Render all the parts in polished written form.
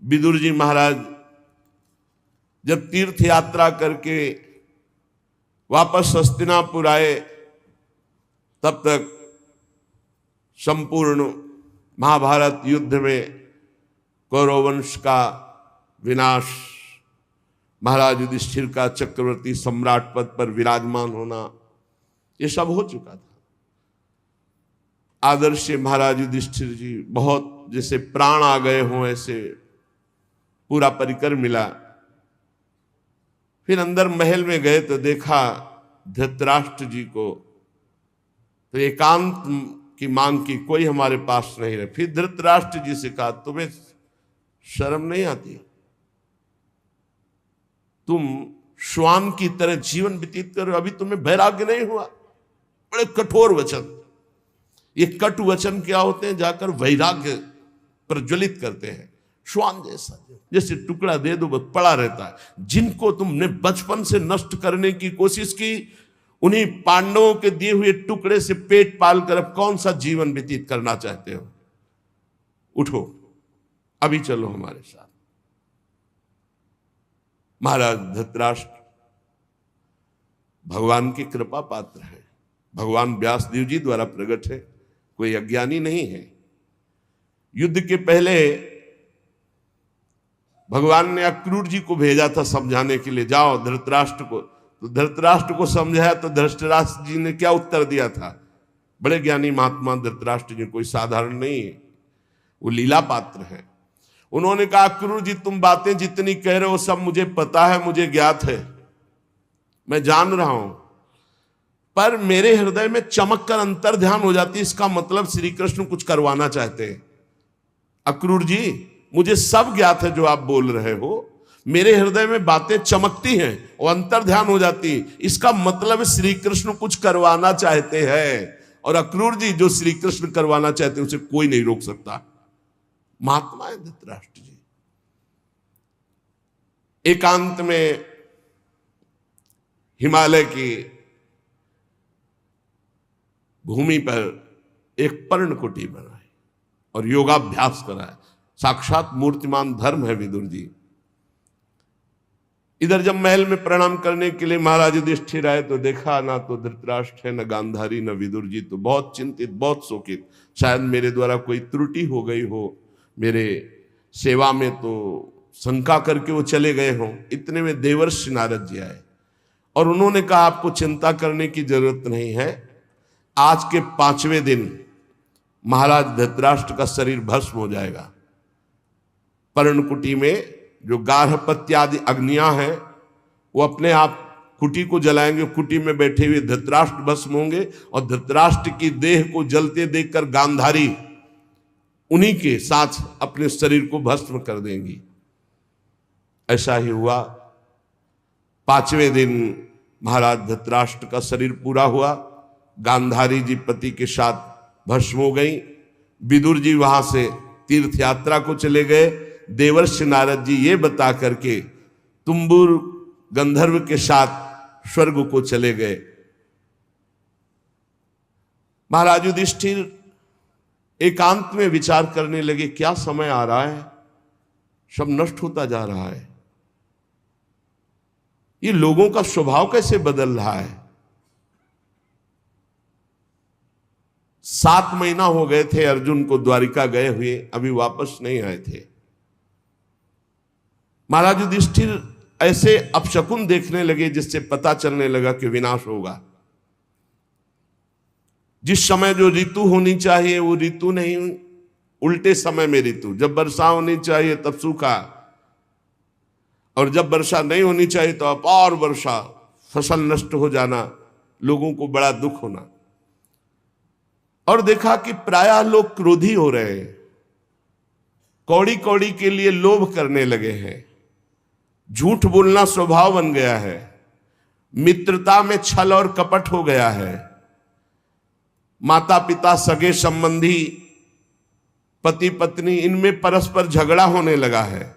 विदुर जी महाराज जब तीर्थ यात्रा करके वापस हस्तिनापुर आए, तब तक संपूर्ण महाभारत युद्ध में कौरव वंश का विनाश, महाराज युधिष्ठिर का चक्रवर्ती सम्राट पद पर विराजमान होना, ये सब हो चुका था। आदर्श महाराज युधिष्ठिर जी बहुत जैसे प्राण आ गए हों ऐसे पूरा परिकर मिला। फिर अंदर महल में गए तो देखा धृतराष्ट्र जी को, तो एकांत की मांग की, कोई हमारे पास नहीं रहे। फिर धृतराष्ट्र जी से कहा, तुम्हें शर्म नहीं आती? तुम श्वान की तरह जीवन व्यतीत करो, अभी तुम्हें वैराग्य नहीं हुआ? बड़े कठोर वचन। ये कट वचन क्या होते हैं? जाकर वैराग्य प्रज्वलित करते हैं। श्वान जैसा, जैसे टुकड़ा दे दो बस पड़ा रहता है। जिनको तुमने बचपन से नष्ट करने की कोशिश की, उन्हीं पांडवों के दिए हुए टुकड़े से पेट पाल कर अब कौन सा जीवन व्यतीत करना चाहते हो? उठो, अभी चलो हमारे साथ। महाराज धृतराष्ट्र भगवान की कृपा पात्र है, भगवान व्यासदेव जी द्वारा प्रकट है, कोई अज्ञानी नहीं है। युद्ध के पहले भगवान ने अक्रूर जी को भेजा था समझाने के लिए, जाओ धृतराष्ट्र को। तो धृतराष्ट्र को समझाया तो धृतराष्ट्र जी ने क्या उत्तर दिया था? बड़े ज्ञानी महात्मा धृतराष्ट्र जी, कोई साधारण नहीं है, वो लीला पात्र है। उन्होंने कहा, अक्रूर जी तुम बातें जितनी कह रहे हो सब मुझे पता है, मुझे ज्ञात है, मैं जान रहा हूं, पर मेरे हृदय में चमक कर अंतर ध्यान हो जाती है, इसका मतलब श्री कृष्ण कुछ करवाना चाहते हैं। अक्रूर जी मुझे सब ज्ञात है जो आप बोल रहे हो, मेरे हृदय में बातें चमकती हैं और अंतर ध्यान हो जाती, इसका मतलब श्री कृष्ण कुछ करवाना चाहते हैं। और अक्रूर जी जो श्री कृष्ण करवाना चाहते हैं उसे कोई नहीं रोक सकता। महात्मा है धृतराष्ट्र जी। एकांत में हिमालय की भूमि पर एक पर्णकुटी बनाई और योगाभ्यास कराया। साक्षात मूर्तिमान धर्म है विदुर जी। इधर जब महल में प्रणाम करने के लिए महाराज युधिष्ठिर आए तो देखा ना तो धृतराष्ट्र है, न गांधारी, न विदुर जी। तो बहुत चिंतित, बहुत शोकित, शायद मेरे द्वारा कोई त्रुटि हो गई हो, मेरे सेवा में तो शंका करके वो चले गए हों। इतने में देवर्षि नारद जी आए और उन्होंने कहा, आपको चिंता करने की जरूरत नहीं है, आज के 5वें दिन महाराज धृतराष्ट्र का शरीर भस्म हो जाएगा। पर्णकुटी में जो गार्हपत्यादि अग्नियां हैं वो अपने आप कुटी को जलाएंगे, कुटी में बैठे हुए धृतराष्ट्र भस्म होंगे और धृतराष्ट्र की देह को जलते देखकर गांधारी उन्हीं के साथ अपने शरीर को भस्म कर देंगी। ऐसा ही हुआ। 5वें दिन महाराज धृतराष्ट्र का शरीर पूरा हुआ, गांधारी जी पति के साथ भस्म हो गई। विदुर जी वहां से तीर्थ यात्रा को चले गए। देवर्षि नारद जी ये बता करके तुम्बुर गंधर्व के साथ स्वर्ग को चले गए। महाराज युधिष्ठिर एकांत में विचार करने लगे, क्या समय आ रहा है, सब नष्ट होता जा रहा है, ये लोगों का स्वभाव कैसे बदल रहा है। 7 महीना हो गए थे अर्जुन को द्वारिका गए हुए, अभी वापस नहीं आए थे। महाराज युधिष्ठिर ऐसे अपशकुन देखने लगे जिससे पता चलने लगा कि विनाश होगा। जिस समय जो ऋतु होनी चाहिए वो ऋतु नहीं, उल्टे समय में ऋतु। जब वर्षा होनी चाहिए तब सूखा, और जब वर्षा नहीं होनी चाहिए तो अपार वर्षा, फसल नष्ट हो जाना, लोगों को बड़ा दुख होना। और देखा कि प्रायः लोग क्रोधी हो रहे हैं, कौड़ी कौड़ी के लिए लोभ करने लगे हैं, झूठ बोलना स्वभाव बन गया है, मित्रता में छल और कपट हो गया है, माता पिता सगे संबंधी पति पत्नी इनमें परस्पर झगड़ा होने लगा है।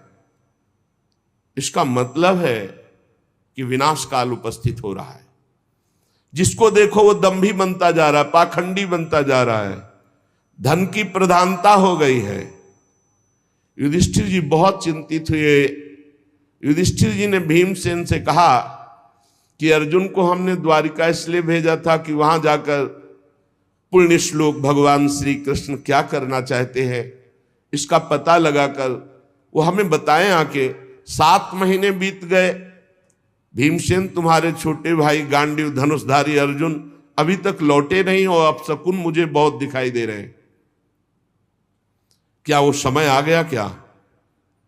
इसका मतलब है कि विनाश काल उपस्थित हो रहा है। जिसको देखो वो दंभी बनता जा रहा है, पाखंडी बनता जा रहा है, धन की प्रधानता हो गई है। युधिष्ठिर जी बहुत चिंतित हुए। युधिष्ठिर जी ने भीमसेन से कहा कि अर्जुन को हमने द्वारिका इसलिए भेजा था कि वहां जाकर पुण्य श्लोक भगवान श्री कृष्ण क्या करना चाहते हैं इसका पता लगाकर वो हमें बताएं आके। 7 महीने बीत गए, भीमसेन तुम्हारे छोटे भाई गांडीव धनुषधारी अर्जुन अभी तक लौटे नहीं और अपशकुन मुझे बहुत दिखाई दे रहे हैं। क्या वो समय आ गया क्या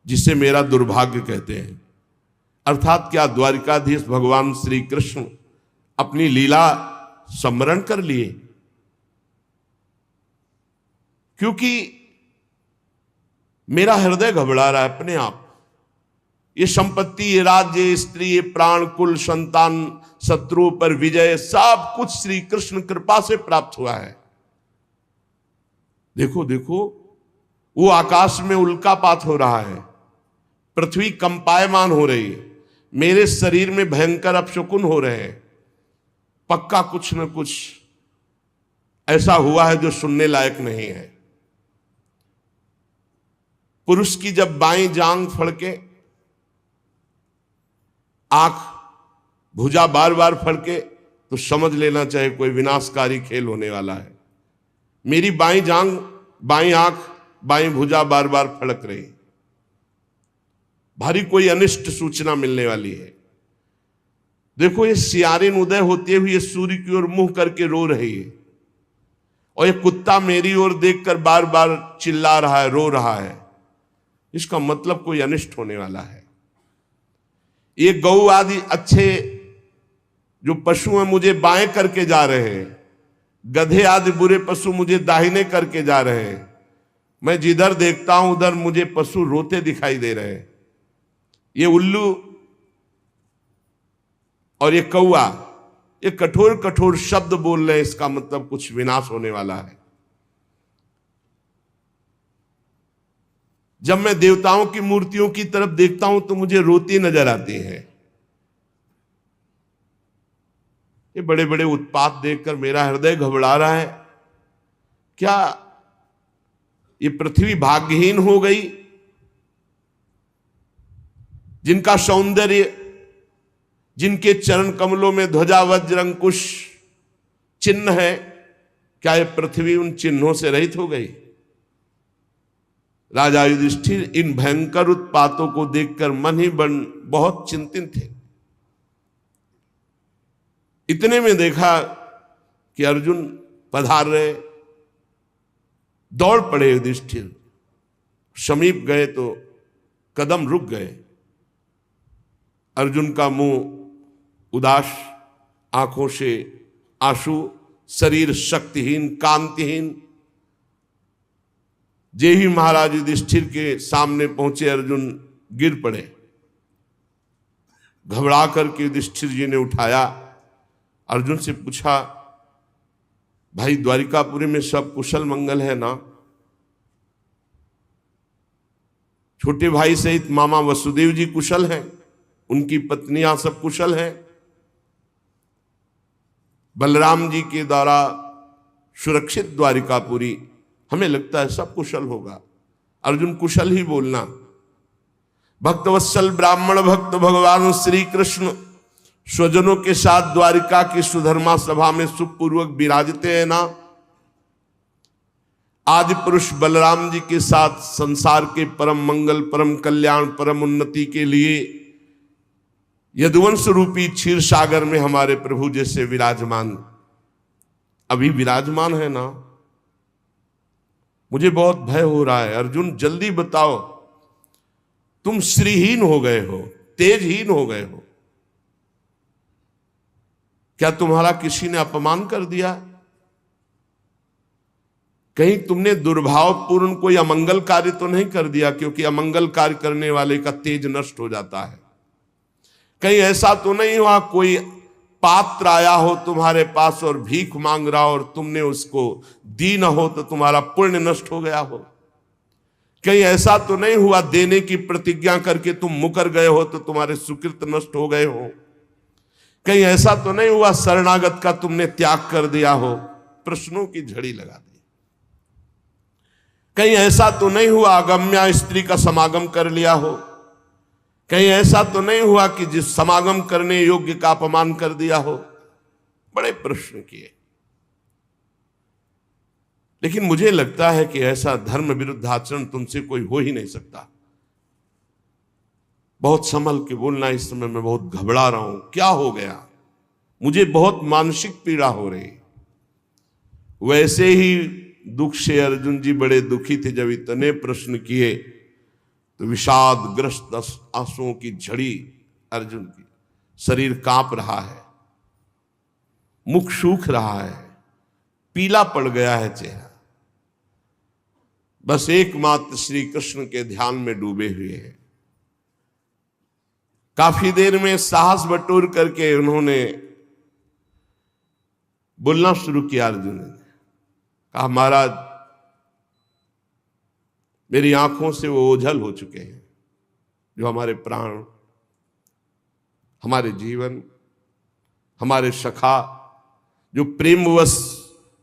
जिसे मेरा दुर्भाग्य कहते हैं? अर्थात क्या द्वारिकाधीश भगवान श्री कृष्ण अपनी लीला स्मरण कर लिए? क्योंकि मेरा हृदय घबरा रहा है अपने आप। ये संपत्ति, ये राज्य, ये स्त्री, ये प्राण, कुल, संतान, शत्रु पर विजय, सब कुछ श्री कृष्ण कृपा से प्राप्त हुआ है। देखो देखो, वो आकाश में उल्कापात हो रहा है, पृथ्वी कंपायमान हो रही है, मेरे शरीर में भयंकर अपशकुन हो रहे हैं। पक्का कुछ न कुछ ऐसा हुआ है जो सुनने लायक नहीं है। पुरुष की जब बाईं जांग फड़के, आंख, भुजा बार बार फड़के, तो समझ लेना चाहिए कोई विनाशकारी खेल होने वाला है। मेरी बाईं जांग, बाईं आंख, बाईं भुजा बार बार फड़क रही, भारी कोई अनिष्ट सूचना मिलने वाली है। देखो, ये सियारिन उदय होते हुए सूर्य की ओर मुंह करके रो रही है, और ये कुत्ता मेरी ओर देखकर बार बार चिल्ला रहा है, रो रहा है। इसका मतलब कोई अनिष्ट होने वाला है। ये गौ आदि अच्छे जो पशु हैं मुझे बाएं करके जा रहे हैं, गधे आदि बुरे पशु मुझे दाहिने करके जा रहे हैं। मैं जिधर देखता हूं उधर मुझे पशु रोते दिखाई दे रहे हैं। ये उल्लू और ये कौआ, ये कठोर कठोर शब्द बोल रहे हैं, इसका मतलब कुछ विनाश होने वाला है। जब मैं देवताओं की मूर्तियों की तरफ देखता हूं तो मुझे रोती नजर आती है। ये बड़े बड़े उत्पात देखकर मेरा हृदय घबरा रहा है। क्या ये पृथ्वी भाग्यहीन हो गई? जिनका सौंदर्य, जिनके चरण कमलों में ध्वजा वज्र अंकुश चिन्ह है, क्या ये पृथ्वी उन चिन्हों से रहित हो गई? राजा युधिष्ठिर इन भयंकर उत्पातों को देखकर मन ही मन बहुत चिंतित थे। इतने में देखा कि अर्जुन पधार रहे। दौड़ पड़े युधिष्ठिर, समीप गए तो कदम रुक गए। अर्जुन का मुंह उदास, आंखों से आंसू, शरीर शक्तिहीन, कांतिहीन। जे ही महाराज युधिष्ठिर के सामने पहुंचे, अर्जुन गिर पड़े। घबरा करके युधिष्ठिर जी ने उठाया, अर्जुन से पूछा, भाई द्वारिकापुरी में सब कुशल मंगल है ना? छोटे भाई सहित मामा वसुदेव जी कुशल हैं, उनकी पत्नियां सब कुशल हैं, बलराम जी के द्वारा सुरक्षित द्वारिकापुरी, हमें लगता है सब कुशल होगा। अर्जुन कुशल ही बोलना। भक्तवत्सल ब्राह्मण भक्त भगवान श्री कृष्ण स्वजनों के साथ द्वारिका की सुधर्मा सभा में सुखपूर्वक विराजते हैं ना? आदि पुरुष बलराम जी के साथ संसार के परम मंगल, परम कल्याण, परम उन्नति के लिए यदुवंश रूपी क्षीर सागर में हमारे प्रभु जैसे विराजमान, अभी विराजमान है ना? मुझे बहुत भय हो रहा है। अर्जुन जल्दी बताओ, तुम श्रीहीन हो गए हो, तेजहीन हो गए हो। क्या तुम्हारा किसी ने अपमान कर दिया? कहीं तुमने दुर्भावपूर्ण कोई अमंगल कार्य तो नहीं कर दिया? क्योंकि अमंगल कार्य करने वाले का तेज नष्ट हो जाता है। कहीं ऐसा तो नहीं हुआ कोई पात्र आया हो तुम्हारे पास और भीख मांग रहा हो और तुमने उसको दी न हो तो तुम्हारा पुण्य नष्ट हो गया हो? कहीं ऐसा तो नहीं हुआ देने की प्रतिज्ञा करके तुम मुकर गए हो तो तुम्हारे सुकृत नष्ट हो गए हो? कहीं ऐसा तो नहीं हुआ शरणागत का तुमने त्याग कर दिया हो? प्रश्नों की झड़ी लगा दी। कहीं ऐसा तो नहीं हुआ अगम्या स्त्री का समागम कर लिया हो, कहीं ऐसा तो नहीं हुआ कि जिस समागम करने योग्य का अपमान कर दिया हो। बड़े प्रश्न किए, लेकिन मुझे लगता है कि ऐसा धर्म विरुद्ध आचरण तुमसे कोई हो ही नहीं सकता। बहुत संभल के बोलना, इस समय मैं बहुत घबरा रहा हूं, क्या हो गया, मुझे बहुत मानसिक पीड़ा हो रही। वैसे ही दुख से अर्जुन जी बड़े दुखी थे। जब इतने प्रश्न किए तो विषादग्रस्त आंसुओं की झड़ी अर्जुन की, शरीर कांप रहा है, मुख सूख रहा है, पीला पड़ गया है चेहरा, बस एकमात्र श्री कृष्ण के ध्यान में डूबे हुए हैं। काफी देर में साहस बटोर करके उन्होंने बोलना शुरू किया। अर्जुन ने कहा, महाराज मेरी आंखों से वो ओझल हो चुके हैं जो हमारे प्राण, हमारे जीवन, हमारे सखा, जो प्रेमवश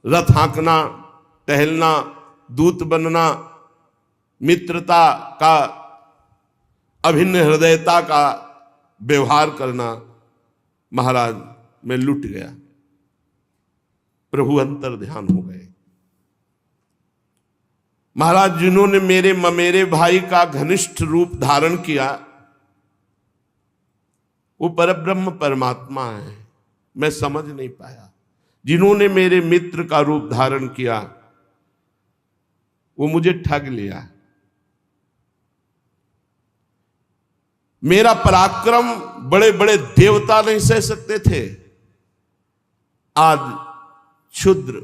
रथ हाँकना, टहलना, दूत बनना, मित्रता का, अभिन्न हृदयता का व्यवहार करना, महाराज मैं लुट गया। प्रभु अंतर ध्यान हो गए। महाराज जिन्होंने मेरे ममेरे भाई का घनिष्ठ रूप धारण किया वो परब्रह्म परमात्मा है, मैं समझ नहीं पाया। जिन्होंने मेरे मित्र का रूप धारण किया वो मुझे ठग लिया। मेरा पराक्रम बड़े बड़े देवता नहीं सह सकते थे, आज क्षुद्र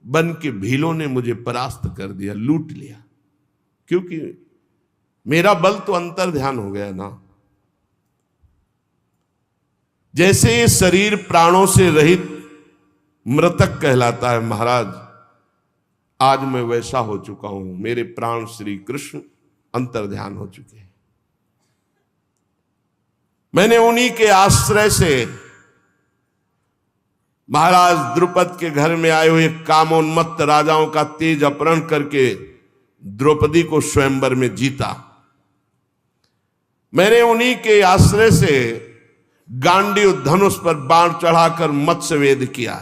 बन के भीलों ने मुझे परास्त कर दिया, लूट लिया। क्योंकि मेरा बल तो अंतर ध्यान हो गया ना। जैसे ये शरीर प्राणों से रहित मृतक कहलाता है महाराज, आज मैं वैसा हो चुका हूं। मेरे प्राण श्री कृष्ण अंतर ध्यान हो चुके हैं। मैंने उन्हीं के आश्रय से महाराज द्रुपद के घर में आए हुए कामोन्मत्त राजाओं का तेज अपहरण करके द्रौपदी को स्वयंवर में जीता। मैंने उन्हीं के आश्रय से गांडीव धनुष पर बाण चढ़ाकर मत्स्यवेद किया।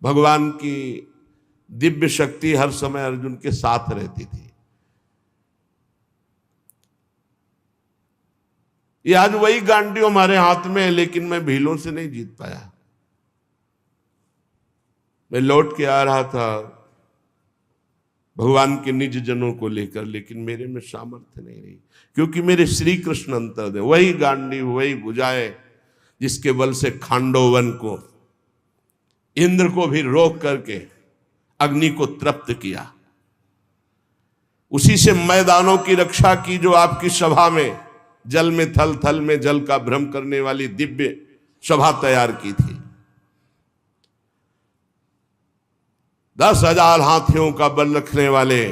भगवान की दिव्य शक्ति हर समय अर्जुन के साथ रहती थी। ये आज वही गांडीव हमारे हाथ में है, लेकिन मैं भीलों से नहीं जीत पाया। मैं लौट के आ रहा था भगवान के निज जनों को लेकर, लेकिन मेरे में सामर्थ्य नहीं रही, क्योंकि मेरे श्री कृष्ण अंतर दे। वही गांडीव, वही भुजाएं जिसके बल से खांडोवन को, इंद्र को भी रोक करके अग्नि को तृप्त किया। उसी से मैदानों की रक्षा की जो आपकी सभा में जल में थल, थल में जल का भ्रम करने वाली दिव्य सभा तैयार की थी। 10,000 हाथियों का बल रखने वाले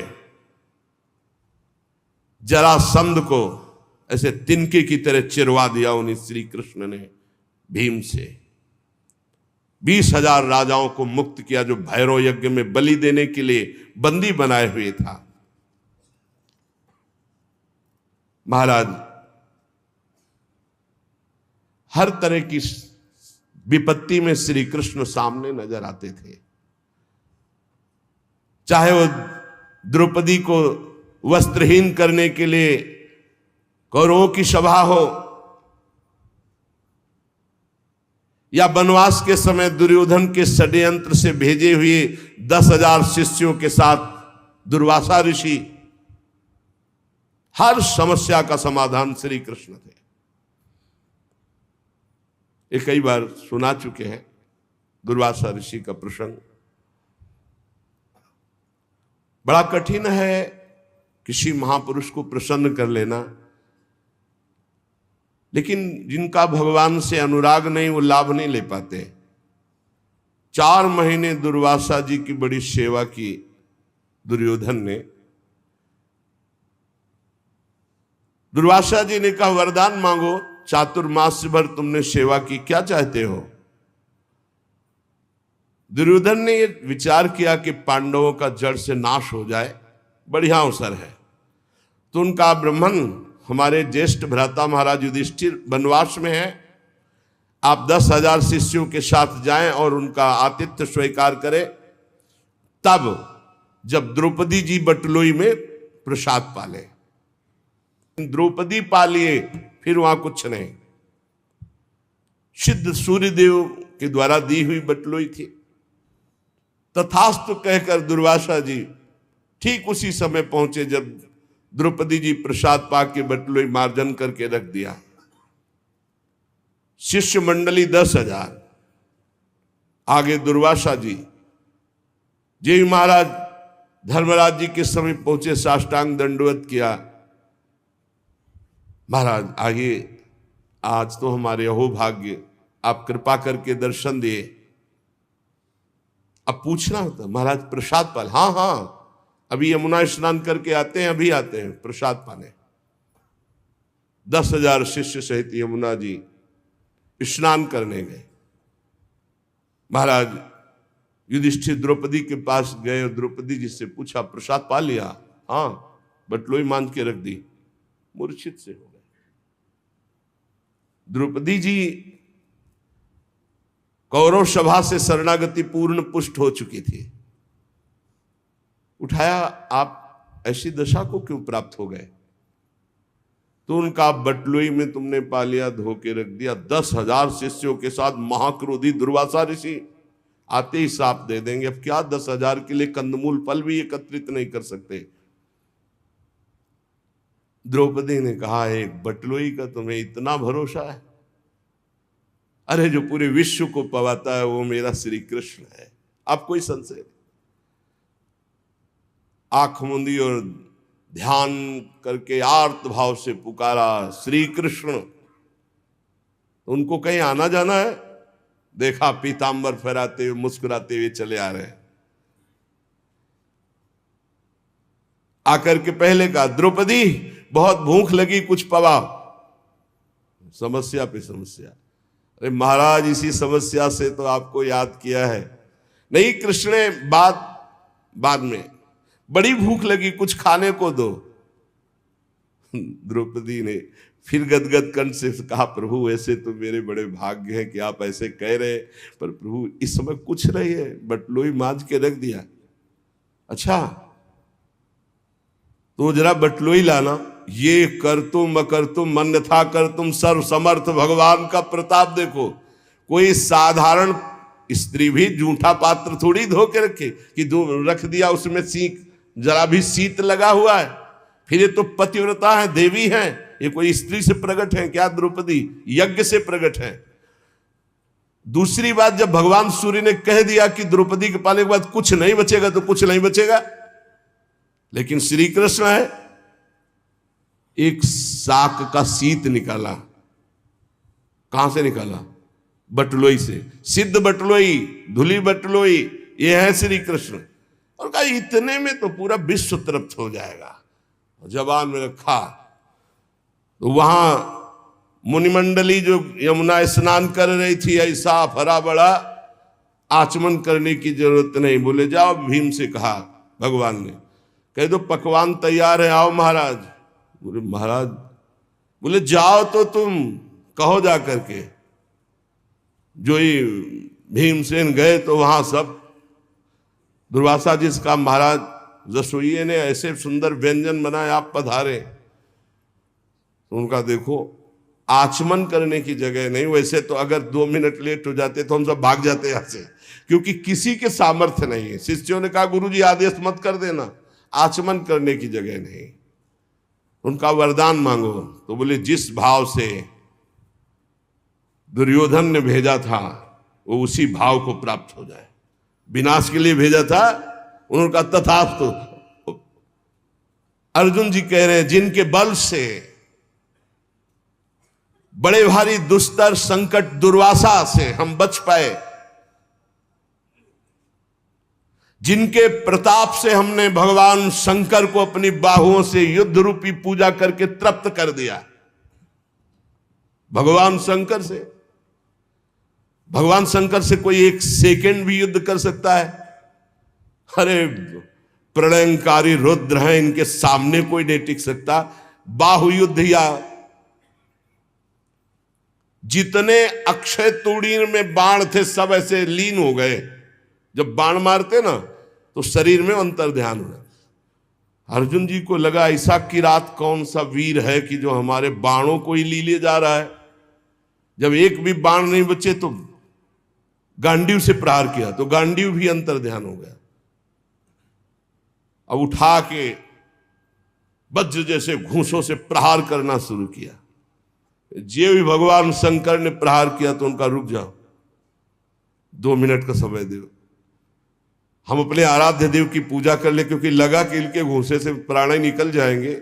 जरासंध को ऐसे तिनके की तरह चिरवा दिया उन्हीं श्री कृष्ण ने भीम से। 20,000 राजाओं को मुक्त किया जो भैरव यज्ञ में बलि देने के लिए बंदी बनाए हुए था। महाराज हर तरह की विपत्ति में श्री कृष्ण सामने नजर आते थे। चाहे वो द्रौपदी को वस्त्रहीन करने के लिए कौरवों की सभा हो, या वनवास के समय दुर्योधन के षड्यंत्र से भेजे हुए 10,000 शिष्यों के साथ दुर्वासा ऋषि, हर समस्या का समाधान श्री कृष्ण थे। ये कई बार सुना चुके हैं दुर्वासा ऋषि का प्रसंग। बड़ा कठिन है किसी महापुरुष को प्रसन्न कर लेना, लेकिन जिनका भगवान से अनुराग नहीं वो लाभ नहीं ले पाते। 4 महीने दुर्वासा जी की बड़ी सेवा की दुर्योधन ने। दुर्वासा जी ने कहा, वरदान मांगो, चातुर्मास भर तुमने सेवा की, क्या चाहते हो? दुर्योधन ने ये विचार किया कि पांडवों का जड़ से नाश हो जाए, बढ़िया अवसर है। तो उनका ब्राह्मण हमारे ज्येष्ठ भ्राता महाराज युधिष्ठिर वनवास में है, आप 10,000 शिष्यों के साथ जाएं और उनका आतिथ्य स्वीकार करें। तब जब द्रौपदी जी बटलोई में प्रसाद पाले, द्रौपदी पालिए, फिर वहां कुछ नहीं। सिद्ध सूर्यदेव के द्वारा दी हुई बटलोई थी। तथास्तु कहकर दुर्वासा जी ठीक उसी समय पहुंचे जब द्रौपदी जी प्रसाद पाक के बटलोई मार्जन करके रख दिया। शिष्य मंडली 10,000, आगे दुर्वासा जी। जय महाराज धर्मराज जी के समय पहुंचे, साष्टांग दंडवत किया। महाराज आइए, आज तो हमारे अहोभाग्य, आप कृपा करके दर्शन दिए। अब पूछना होता, महाराज प्रसाद पाल? हाँ हाँ, अभी यमुना स्नान करके आते हैं, अभी आते हैं प्रसाद पाने। 10,000 शिष्य सहित यमुना जी स्नान करने गए। महाराज युधिष्ठिर द्रौपदी के पास गए और द्रौपदी जी से पूछा, प्रसाद पा लिया? हाँ, बटलोई मान के रख दी। मूर्छित से हो गए। द्रौपदी जी कौरव सभा से शरणागति पूर्ण पुष्ट हो चुकी थी। उठाया, आप ऐसी दशा को क्यों प्राप्त हो गए? तो उनका बटलोई में तुमने पा लिया, धो के रख दिया। 10,000 शिष्यों के साथ महाक्रोधी दुर्वासा ऋषि आते ही साप दे देंगे। अब क्या 10,000 के लिए कंदमूल फल भी एकत्रित नहीं कर सकते। द्रौपदी ने कहा, एक बटलोई का तुम्हें इतना भरोसा है? अरे जो पूरे विश्व को पवाता है वो मेरा श्री कृष्ण है, अब कोई संशय नहीं। आंख मूंदी और ध्यान करके आर्त भाव से पुकारा, श्री कृष्ण। उनको कहीं आना जाना है? देखा पीतांबर फहराते हुए मुस्कुराते हुए चले आ रहे हैं। आकर के पहले कहा, द्रौपदी बहुत भूख लगी, कुछ पवा। समस्या पे समस्या। अरे महाराज, इसी समस्या से तो आपको याद किया है। नहीं कृष्ण ने बाद में, बड़ी भूख लगी, कुछ खाने को दो। द्रौपदी ने फिर गदगद कंठ से कहा, प्रभु ऐसे तो मेरे बड़े भाग्य हैं कि आप ऐसे कह रहे, पर प्रभु इस समय कुछ नहीं है, बटलोई मांझ के रख दिया। अच्छा तो जरा बटलोई लाना। ये कर तुम अकर तुम अन्यथा कर तुम, सर्व समर्थ भगवान का प्रताप देखो। कोई साधारण स्त्री भी जूठा पात्र थोड़ी धो के रखे कि रख दिया, उसमें सीख जरा भी शीत लगा हुआ है। फिर ये तो पतिव्रता है, देवी है, ये कोई स्त्री से प्रकट है क्या? द्रौपदी यज्ञ से प्रकट है। दूसरी बात, जब भगवान सूर्य ने कह दिया कि द्रौपदी के पाने के बाद कुछ नहीं बचेगा, तो कुछ नहीं बचेगा। लेकिन श्री कृष्ण है, एक साक का शीत निकाला। कहां से निकाला? बटलोई से। सिद्ध बटलोई, धुली बटलोई, ये है श्री कृष्ण। और कहा इतने में तो पूरा विश्व तृप्त हो जाएगा। जबान में रखा तो वहां मुनिमंडली जो यमुना स्नान कर रही थी, ऐसा भरा बड़ा आचमन करने की जरूरत नहीं। बोले जाओ, भीम से कहा भगवान ने, कह दो पकवान तैयार है, आओ महाराज। बोले महाराज, बोले जाओ तो तुम कहो जा करके। जो ही भीमसेन गए तो वहां सब दुर्वासा जी का, महाराज रसोइये ने ऐसे सुंदर व्यंजन बनाए, आप पधारे। तो उनका देखो, आचमन करने की जगह नहीं। वैसे तो अगर 2 मिनट लेट हो जाते तो हम सब भाग जाते यहां से, क्योंकि किसी के सामर्थ्य नहीं है। शिष्यों ने कहा, गुरुजी आदेश मत कर देना, आचमन करने की जगह नहीं। उनका वरदान मांगो। तो बोले जिस भाव से दुर्योधन ने भेजा था वो उसी भाव को प्राप्त हो जाए। विनाश के लिए भेजा था, उन्होंने कहा तथास्तु। अर्जुन जी कह रहे हैं, जिनके बल से बड़े भारी दुस्तर संकट दुर्वासा से हम बच पाए, जिनके प्रताप से हमने भगवान शंकर को अपनी बाहुओं से युद्ध रूपी पूजा करके तृप्त कर दिया। भगवान शंकर से भगवान शंकर से कोई एक सेकंड भी युद्ध कर सकता है? अरे प्रलयंकारी रुद्र हैं, इनके सामने कोई नहीं टिक सकता। बाहु युद्ध या जितने अक्षय तूणीर में बाण थे सब ऐसे लीन हो गए। जब बाण मारते ना तो शरीर में अंतर ध्यान हो जाता। अर्जुन जी को लगा ऐसा किरात कौन सा वीर है कि जो हमारे बाणों को ही ली ले जा रहा है। जब एक भी बाण नहीं बचे तो गांडीव से प्रहार किया तो गांडीव भी अंतर ध्यान हो गया। अब उठा के वज्र जैसे घूंसों से प्रहार करना शुरू किया। जे भी भगवान शंकर ने प्रहार किया तो उनका रुक जाओ, 2 मिनट का समय दो, हम अपने आराध्य देव की पूजा कर ले, क्योंकि लगा कि इनके घूंसे से प्राण ही निकल जाएंगे।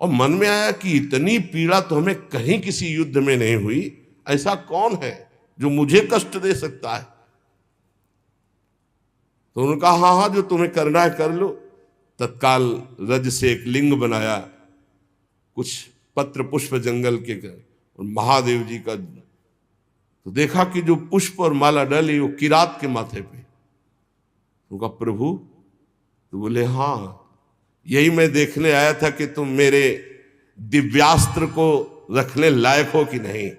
और मन में आया कि इतनी पीड़ा तो हमें कहीं किसी युद्ध में नहीं हुई, ऐसा कौन है जो मुझे कष्ट दे सकता है। तो उन्होंने कहा हाँ हाँ जो तुम्हें करना है कर लो। तत्काल रज से एक लिंग बनाया, कुछ पत्र पुष्प जंगल के और महादेव जी का, तो देखा कि जो पुष्प और माला डाली वो किरात के माथे पे। उनका प्रभु, तो बोले हाँ यही मैं देखने आया था कि तुम मेरे दिव्यास्त्र को रखने लायक हो कि नहीं।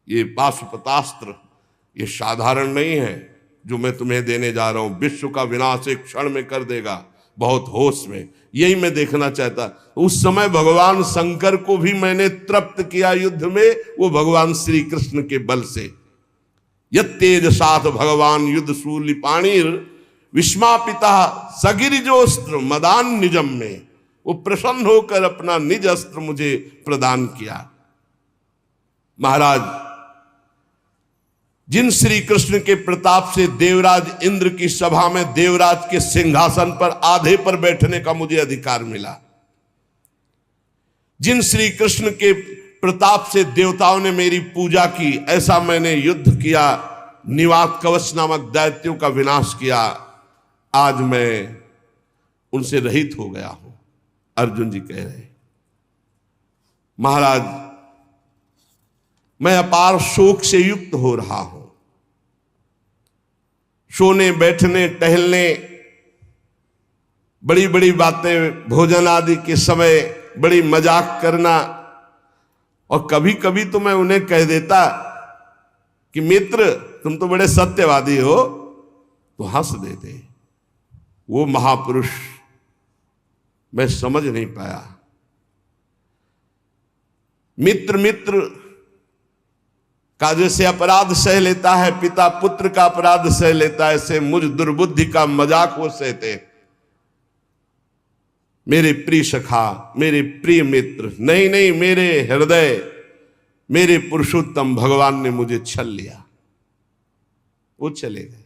ये पाशुपतास्त्र ये साधारण नहीं है जो मैं तुम्हें देने जा रहा हूं, विश्व का विनाश एक क्षण में कर देगा, बहुत होश में। यही मैं देखना चाहता। उस समय भगवान शंकर को भी मैंने तृप्त किया युद्ध में, वो भगवान श्री कृष्ण के बल से। यत्तेज साथ भगवान युद्ध शूल पाणिर विस्मापिता सगिरिजोस्त्र मदान निजम में, वो प्रसन्न होकर अपना निज अस्त्र मुझे प्रदान किया। महाराज, जिन श्री कृष्ण के प्रताप से देवराज इंद्र की सभा में देवराज के सिंहासन पर आधे पर बैठने का मुझे अधिकार मिला, जिन श्री कृष्ण के प्रताप से देवताओं ने मेरी पूजा की, ऐसा मैंने युद्ध किया, निवात कवच नामक दैत्यों का विनाश किया, आज मैं उनसे रहित हो गया हूं। अर्जुन जी कह रहे महाराज मैं अपार शोक से युक्त हो रहा हूं। सोने बैठने टहलने, बड़ी बड़ी बातें, भोजन आदि के समय बड़ी मजाक करना, और कभी कभी तो मैं उन्हें कह देता कि मित्र तुम तो बड़े सत्यवादी हो, तो हंस देते। वो महापुरुष मैं समझ नहीं पाया। मित्र मित्र का जैसे अपराध सह लेता है, पिता पुत्र का अपराध सह लेता है, ऐसे मुझ दुर्बुद्धि का मजाक वो सहते। मेरे प्रिय सखा, मेरे प्रिय मित्र, नहीं नहीं, मेरे हृदय, मेरे पुरुषोत्तम भगवान ने मुझे छल लिया। वो चले गए।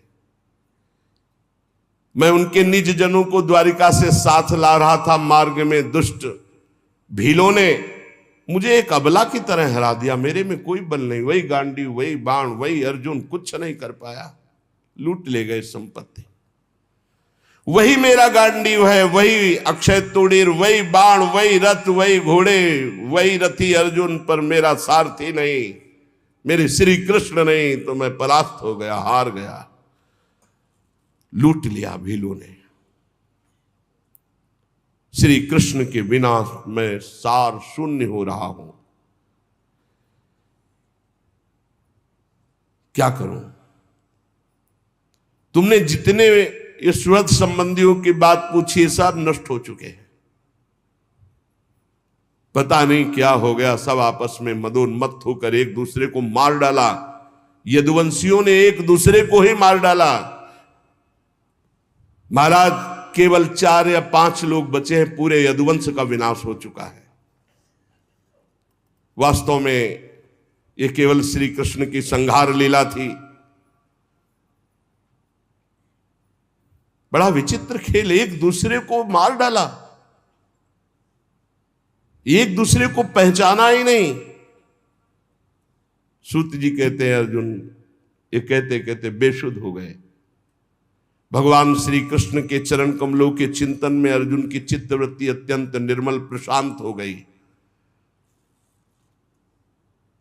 मैं उनके निज जनों को द्वारिका से साथ ला रहा था। मार्ग में दुष्ट भीलों ने मुझे एक अबला की तरह हरा दिया। मेरे में कोई बल नहीं, वही गांडी, वही बाण, वही अर्जुन, कुछ नहीं कर पाया। लूट ले गए संपत्ति। वही मेरा गांडीव है, वही अक्षय तूणीर, वही बाण, वही रथ, वही घोड़े, वही रथी अर्जुन, पर मेरा सारथी नहीं, मेरे श्री कृष्ण नहीं, तो मैं परास्त हो गया, हार गया। लूट लिया भीलों ने। श्री कृष्ण के बिना मैं सार शून्य हो रहा हूं। क्या करूं? तुमने जितने ईश्वर संबंधियों की बात पूछी सब नष्ट हो चुके हैं। पता नहीं क्या हो गया, सब आपस में मदोन्मत्त होकर एक दूसरे को मार डाला। यदुवंशियों ने एक दूसरे को ही मार डाला। महाराज केवल 4 या 5 लोग बचे हैं, पूरे यदुवंश का विनाश हो चुका है। वास्तव में यह केवल श्री कृष्ण की संहार लीला थी। बड़ा विचित्र खेल, एक दूसरे को मार डाला, एक दूसरे को पहचाना ही नहीं। सूत जी कहते हैं अर्जुन ये कहते कहते बेसुध हो गए। भगवान श्री कृष्ण के चरण कमलों के चिंतन में अर्जुन की चित्तवृत्ति अत्यंत निर्मल प्रशांत हो गई।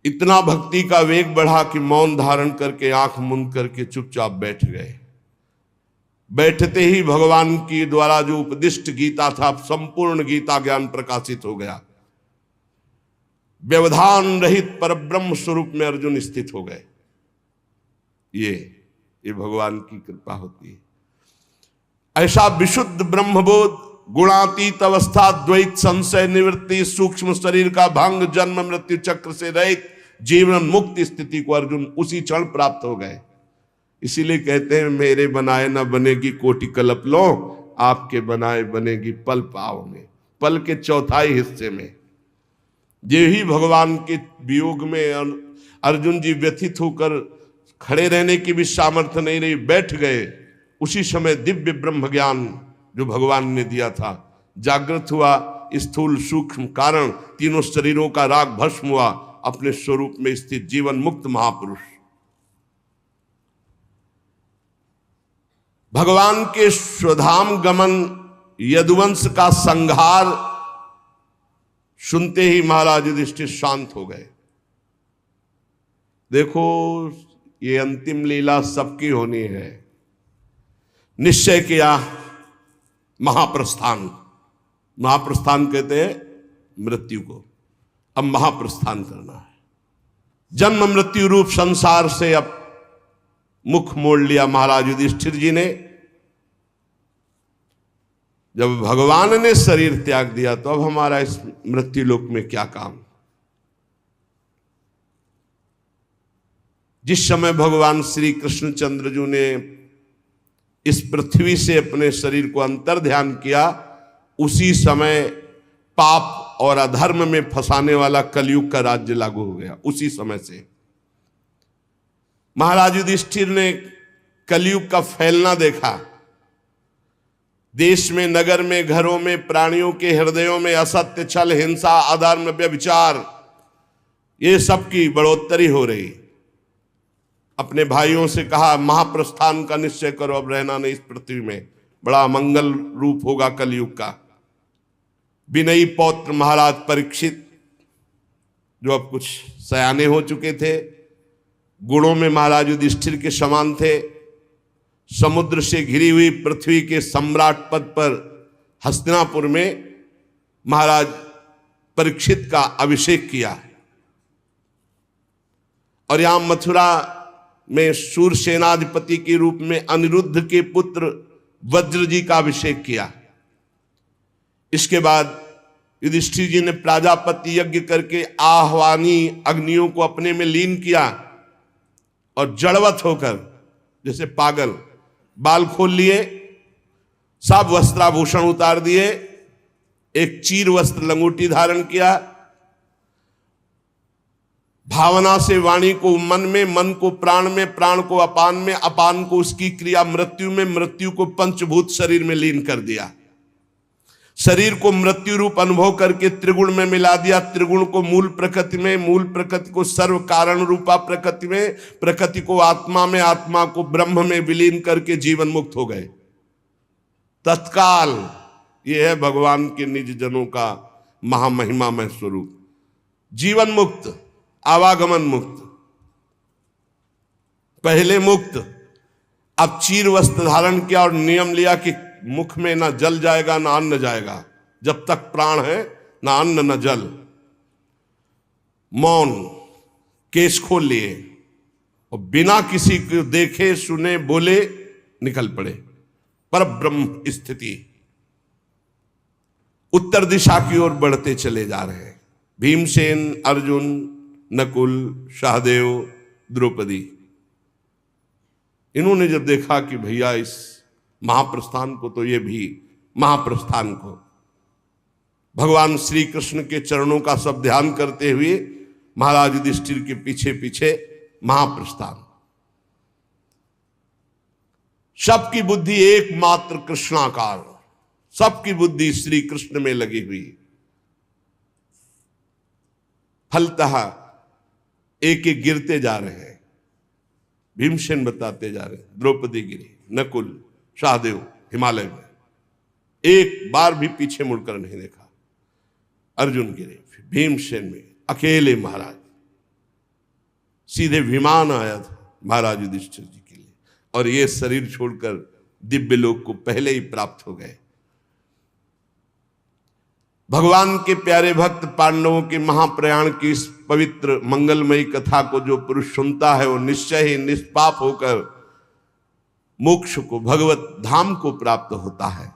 इतना भक्ति का वेग बढ़ा कि मौन धारण करके आंख मूंद करके चुपचाप बैठ गए। बैठते ही भगवान की द्वारा जो उपदिष्ट गीता था, संपूर्ण गीता ज्ञान प्रकाशित हो गया। व्यवधान रहित परब्रह्म स्वरूप में अर्जुन स्थित हो गए। ये भगवान की कृपा होती है। ऐसा विशुद्ध ब्रह्मबोध, गुणातीत अवस्था, द्वैत संशय निवृत्ति, सूक्ष्म शरीर का भंग, जन्म मृत्यु चक्र से रहित जीवन मुक्त स्थिति को अर्जुन उसी क्षण प्राप्त हो गए। इसीलिए कहते हैं मेरे बनाए न बनेगी कोटि कल्प लो, आपके बनाए बनेगी पल पाव में। पल के चौथाई हिस्से में ये ही भगवान के वियोग में अर्जुन जी व्यथित होकर खड़े रहने की भी सामर्थ्य नहीं रही, बैठ गए। उसी समय दिव्य ब्रह्म ज्ञान जो भगवान ने दिया था जागृत हुआ। स्थूल सूक्ष्म कारण तीनों शरीरों का राग भस्म हुआ। अपने स्वरूप में स्थित जीवन मुक्त महापुरुष भगवान के स्वधाम गमन यदुवंश का संहार सुनते ही महाराज युधिष्ठिर शांत हो गए। देखो ये अंतिम लीला सबकी होनी है। निश्चय किया महाप्रस्थान। महाप्रस्थान कहते हैं मृत्यु को। अब महाप्रस्थान करना है। जन्म मृत्यु रूप संसार से अब मुख मोड़ लिया महाराज युधिष्ठिर जी ने। जब भगवान ने शरीर त्याग दिया तो अब हमारा इस मृत्यु लोक में क्या काम। जिस समय भगवान श्री कृष्णचंद्र जी ने इस पृथ्वी से अपने शरीर को अंतर ध्यान किया, उसी समय पाप और अधर्म में फंसाने वाला कलयुग का राज्य लागू हो गया। उसी समय से महाराज युधिष्ठिर ने कलयुग का फैलना देखा। देश में, नगर में, घरों में, प्राणियों के हृदयों में असत्य, छल, हिंसा, अधर्म, व्यभिचार, ये सब की बढ़ोतरी हो रही। अपने भाइयों से कहा महाप्रस्थान का निश्चय करो, अब रहना नहीं इस पृथ्वी में। बड़ा मंगल रूप होगा कलयुग का। विनयी पौत्र महाराज परीक्षित, जो अब कुछ सयाने हो चुके थे, गुणों में महाराज युधिष्ठिर के समान थे, समुद्र से घिरी हुई पृथ्वी के सम्राट पद पर हस्तिनापुर में महाराज परीक्षित का अभिषेक किया। और यहां मथुरा में शूरसेनाधिपति के रूप में अनिरुद्ध के पुत्र वज्र जी का अभिषेक किया। इसके बाद युधिष्ठिर जी ने प्राजापति यज्ञ करके आह्वानी अग्नियों को अपने में लीन किया और जड़वत होकर जैसे पागल बाल खोल लिए, सब वस्त्राभूषण उतार दिए, एक चीर वस्त्र लंगोटी धारण किया, भावना से वाणी को मन में, मन को प्राण में, प्राण को अपान में, अपान को उसकी क्रिया मृत्यु में, मृत्यु को पंचभूत शरीर में लीन कर दिया। शरीर को मृत्यु रूप अनुभव करके त्रिगुण में मिला दिया, त्रिगुण को मूल प्रकृति में, मूल प्रकृति को सर्व कारण रूपा प्रकृति में, प्रकृति को आत्मा में, आत्मा को ब्रह्म में विलीन करके जीवन मुक्त हो गए तत्काल। यह है भगवान के निज जनों का महामहिमामय स्वरूप। जीवन मुक्त, आवागमन मुक्त, पहले मुक्त, अब चीर वस्त्र धारण किया और नियम लिया कि मुख में ना जल जाएगा ना अन्न जाएगा। जब तक प्राण है ना अन्न ना जल। मौन, केश खोल लिए और बिना किसी को देखे सुने बोले निकल पड़े। पर ब्रह्म स्थिति उत्तर दिशा की ओर बढ़ते चले जा रहे हैं। भीमसेन, अर्जुन, नकुल, सहदेव, द्रौपदी, इन्होंने जब देखा कि भैया इस महाप्रस्थान को, तो ये भी महाप्रस्थान को भगवान श्री कृष्ण के चरणों का सब ध्यान करते हुए महाराज युधिष्ठिर के पीछे पीछे महाप्रस्थान। सबकी बुद्धि एकमात्र कृष्णाकार, सबकी बुद्धि श्री कृष्ण में लगी हुई। फलतः एक एक गिरते जा रहे हैं। भीमसेन बताते जा रहे हैं, द्रौपदी गिरी, नकुल, सहदेव हिमालय में, एक बार भी पीछे मुड़कर नहीं देखा। अर्जुन गिरे, भीमसेन में अकेले महाराज। सीधे विमान आया था महाराज युधिष्ठिर जी के लिए, और ये शरीर छोड़कर दिव्य लोक को पहले ही प्राप्त हो गए। भगवान के प्यारे भक्त पांडवों के महाप्रयाण की इस पवित्र मंगलमयी कथा को जो पुरुष सुनता है वो निश्चय ही निष्पाप होकर मोक्ष को, भगवत धाम को प्राप्त होता है।